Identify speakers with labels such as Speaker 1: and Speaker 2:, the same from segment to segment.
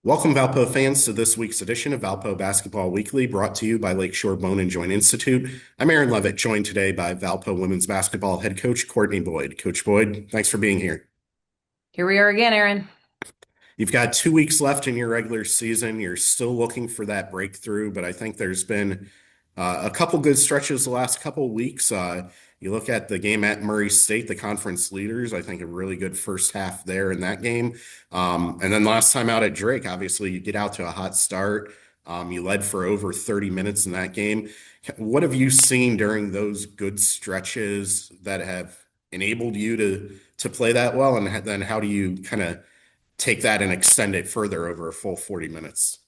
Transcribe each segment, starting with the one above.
Speaker 1: Welcome, Valpo fans, to this week's edition of Valpo Basketball Weekly, brought to you by Lakeshore Bone and Joint Institute. I'm Aaron Levitt, joined today by Valpo women's basketball head coach Courtney Boyd. Coach Boyd, thanks for being here.
Speaker 2: Here we are again, Aaron.
Speaker 1: You've got 2 weeks left in your regular season. You're still looking for that breakthrough, but I think there's been a couple good stretches the last couple weeks. You look at the game at Murray State, the conference leaders, I think a really good first half there in that game. And then last time out at Drake, obviously you get out to a hot start. You led for over 30 minutes in that game. What have you seen during those good stretches that have enabled you to play that well? And then how do you kind of take that and extend it further over a full 40 minutes?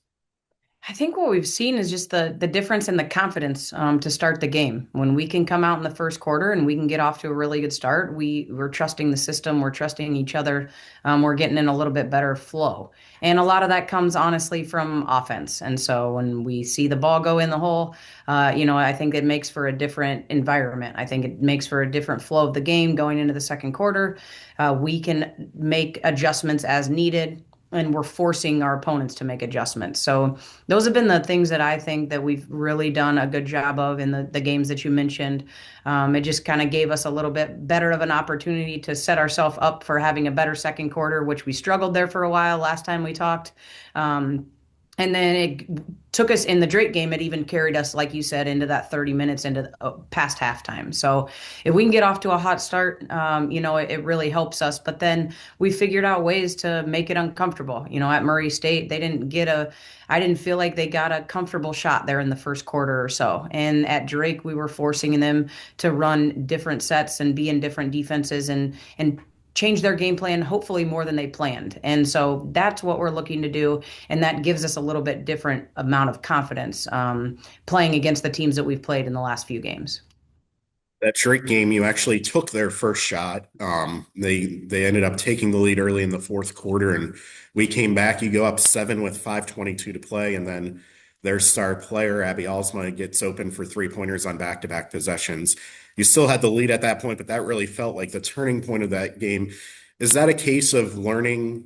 Speaker 2: I think what we've seen is just the difference in the confidence to start the game. When we can come out in the first quarter and we can get off to a really good start, we're trusting the system, we're trusting each other, we're getting in a little bit better flow. And a lot of that comes honestly from offense. And so when we see the ball go in the hole, I think it makes for a different environment. I think it makes for a different flow of the game going into the second quarter. We can make adjustments as needed, and we're forcing our opponents to make adjustments. So those have been the things that I think that we've really done a good job of in the games that you mentioned. It just kind of gave us a little bit better of an opportunity to set ourselves up for having a better second quarter, which we struggled there for a while last time we talked. And then it took us in the Drake game. It even carried us, like you said, into that 30 minutes into past halftime. So if we can get off to a hot start, it really helps us. But then we figured out ways to make it uncomfortable. At Murray State, I didn't feel like they got a comfortable shot there in the first quarter or so. And at Drake, we were forcing them to run different sets and be in different defenses and change their game plan, hopefully more than they planned. And so that's what we're looking to do. And that gives us a little bit different amount of confidence playing against the teams that we've played in the last few games.
Speaker 1: That Drake game, you actually took their first shot. They ended up taking the lead early in the fourth quarter, and we came back. You go up seven with 5:22 to play, and then their star player, Abby Alsma, gets open for three-pointers on back-to-back possessions. You still had the lead at that point, but that really felt like the turning point of that game. Is that a case of learning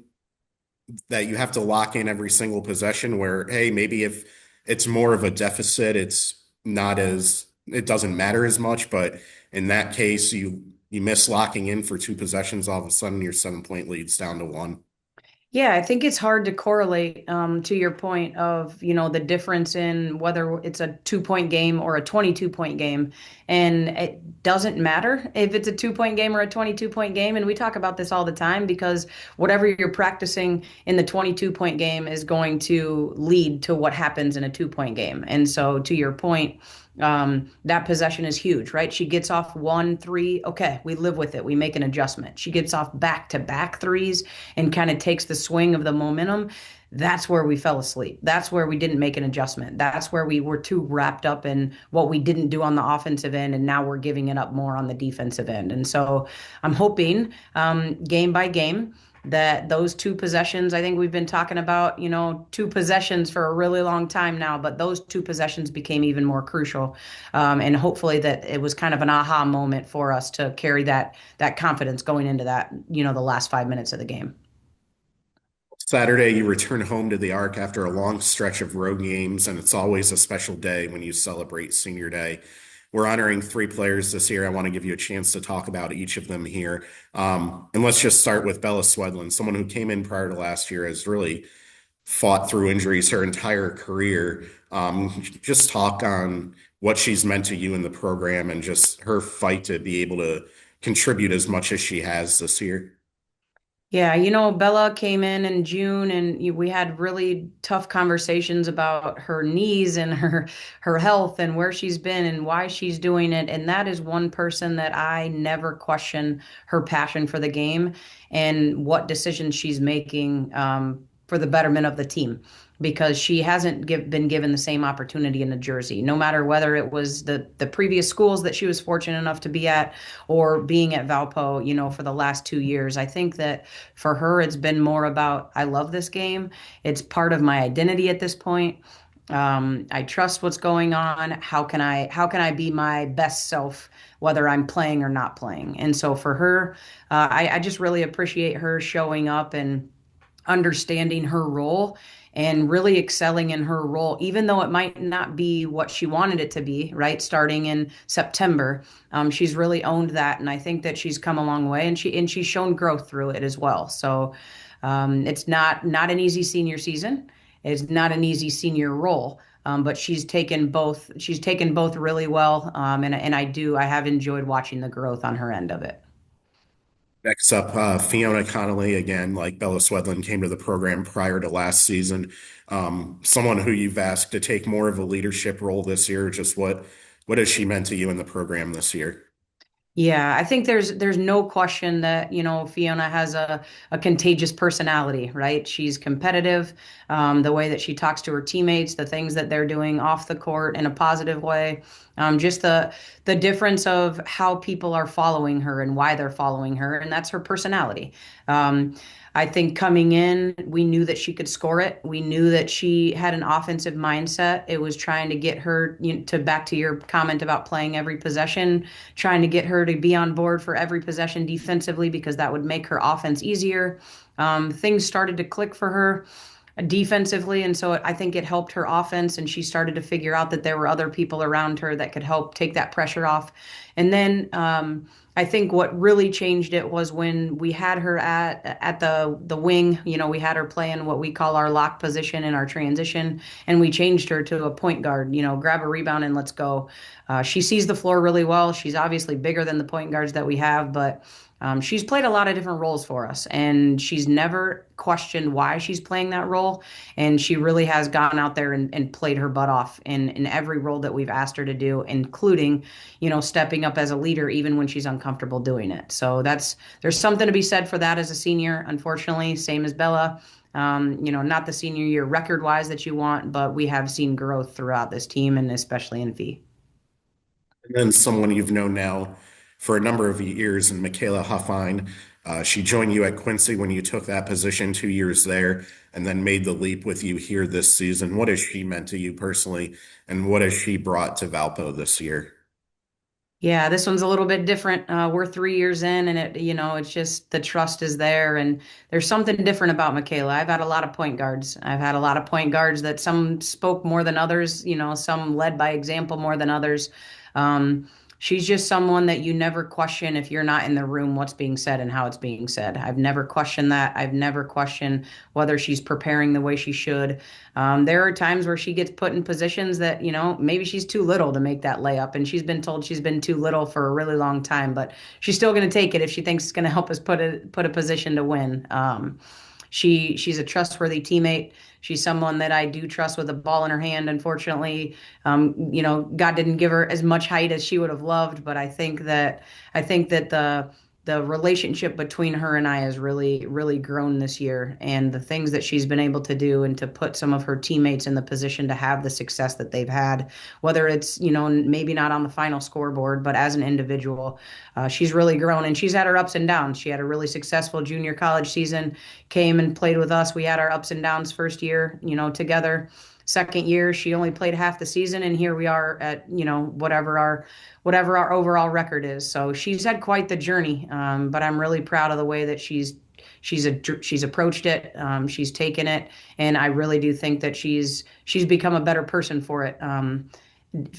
Speaker 1: that you have to lock in every single possession where, hey, maybe if it's more of a deficit, it doesn't matter as much, but in that case, you miss locking in for two possessions, all of a sudden your 7 point lead's down to one.
Speaker 2: Yeah, I think it's hard to correlate to your point of, the difference in whether it's a 2 point game or a 22-point game. And it doesn't matter if it's a 2 point game or a 22-point game. And we talk about this all the time because whatever you're practicing in the 22-point game is going to lead to what happens in a 2 point game. And so to your point, that possession is huge, right? She gets off 1 3. Okay, we live with it. We make an adjustment. She gets off back to back threes and kind of takes the swing of the momentum. That's where we fell asleep. That's where we didn't make an adjustment. That's where we were too wrapped up in what we didn't do on the offensive end. And now we're giving it up more on the defensive end. And so I'm hoping game by game that those two possessions, I think we've been talking about, two possessions for a really long time now, but those two possessions became even more crucial. And hopefully that it was kind of an aha moment for us to carry that confidence going into that, the last 5 minutes of the game.
Speaker 1: Saturday, you return home to the Arc after a long stretch of road games, and it's always a special day when you celebrate Senior Day. We're honoring three players this year. I want to give you a chance to talk about each of them here. And let's just start with Bella Swedlin, someone who came in prior to last year, has really fought through injuries her entire career. Just talk on what she's meant to you in the program and just her fight to be able to contribute as much as she has this year.
Speaker 2: Yeah, Bella came in June, and we had really tough conversations about her knees and her health and where she's been and why she's doing it. And that is one person that I never question her passion for the game and what decisions she's making for the betterment of the team. Because she hasn't been given the same opportunity in the Jersey, no matter whether it was the previous schools that she was fortunate enough to be at or being at Valpo, for the last 2 years. I think that for her, it's been more about, I love this game. It's part of my identity at this point. I trust what's going on. How can I be my best self, whether I'm playing or not playing? And so for her, I just really appreciate her showing up and understanding her role and really excelling in her role, even though it might not be what she wanted it to be, right? Starting in September, she's really owned that, and I think that she's come a long way, and she's shown growth through it as well. So it's not an easy senior season. It's not an easy senior role. But she's taken both. She's taken both really well, and I have enjoyed watching the growth on her end of it.
Speaker 1: Next up, Fiona Connolly, again, like Bella Swedlin, came to the program prior to last season. Someone who you've asked to take more of a leadership role this year. Just what has she meant to you in the program this year?
Speaker 2: Yeah, I think there's no question that, Fiona has a contagious personality, right? She's competitive, the way that she talks to her teammates, the things that they're doing off the court in a positive way, just the difference of how people are following her and why they're following her, and that's her personality. Um, I think coming in, we knew that she could score it. We knew that she had an offensive mindset. It was trying to get her, to back to your comment about playing every possession, trying to get her to be on board for every possession defensively because that would make her offense easier. Things started to click for her defensively, and so I think it helped her offense, and she started to figure out that there were other people around her that could help take that pressure off. And then I think what really changed it was when we had her at the wing. We had her playing what we call our lock position in our transition, and we changed her to a point guard. Grab a rebound and let's go. She sees the floor really well. She's obviously bigger than the point guards that we have, but she's played a lot of different roles for us, and she's never questioned why she's playing that role. And she really has gone out there and played her butt off in every role that we've asked her to do, including, stepping up as a leader even when she's uncomfortable doing it. So there's something to be said for that as a senior. Unfortunately, same as Bella. Not the senior year record wise that you want, but we have seen growth throughout this team and especially in fee.
Speaker 1: And then someone you've known now for a number of years, and Michaela Huffine. She joined you at Quincy when you took that position 2 years there, and then made the leap with you here this season. What has she meant to you personally, and what has she brought to Valpo this year?
Speaker 2: Yeah, this one's a little bit different. We're 3 years in, and it's just the trust is there, and there's something different about Michaela. I've had a lot of point guards. I've had a lot of point guards that some spoke more than others. Some led by example more than others. Um, she's just someone that you never question if you're not in the room what's being said and how it's being said. I've never questioned that. I've never questioned whether she's preparing the way she should. There are times where she gets put in positions that, maybe she's too little to make that layup, and she's been told she's been too little for a really long time, but she's still going to take it if she thinks it's going to help us put a position to win. She's a trustworthy teammate. She's someone that I do trust with a ball in her hand. Unfortunately, God didn't give her as much height as she would have loved, but I think that the relationship between her and I has really, really grown this year, and the things that she's been able to do and to put some of her teammates in the position to have the success that they've had, whether it's, maybe not on the final scoreboard, but as an individual, she's really grown, and she's had her ups and downs. She had a really successful junior college season, came and played with us. We had our ups and downs first year, together. Second year, she only played half the season, and here we are at, whatever our overall record is. So she's had quite the journey, but I'm really proud of the way that she's approached it. She's taken it, and I really do think that she's become a better person for it.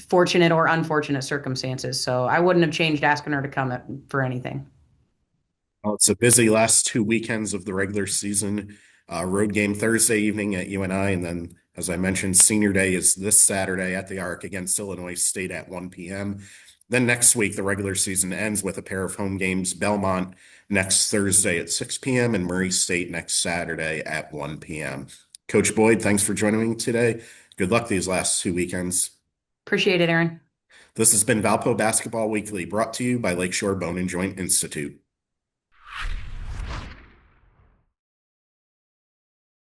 Speaker 2: Fortunate or unfortunate circumstances. So I wouldn't have changed asking her to come for anything.
Speaker 1: Well, it's a busy last 2 weekends of the regular season. Road game Thursday evening at UNI, and then, as I mentioned, senior day is this Saturday at the Arc against Illinois State at 1 p.m. Then next week, the regular season ends with a pair of home games: Belmont next Thursday at 6 p.m. and Murray State next Saturday at 1 p.m. Coach Boyd, thanks for joining me today. Good luck these last 2 weekends.
Speaker 2: Appreciate it, Aaron.
Speaker 1: This has been Valpo Basketball Weekly, brought to you by Lakeshore Bone and Joint Institute.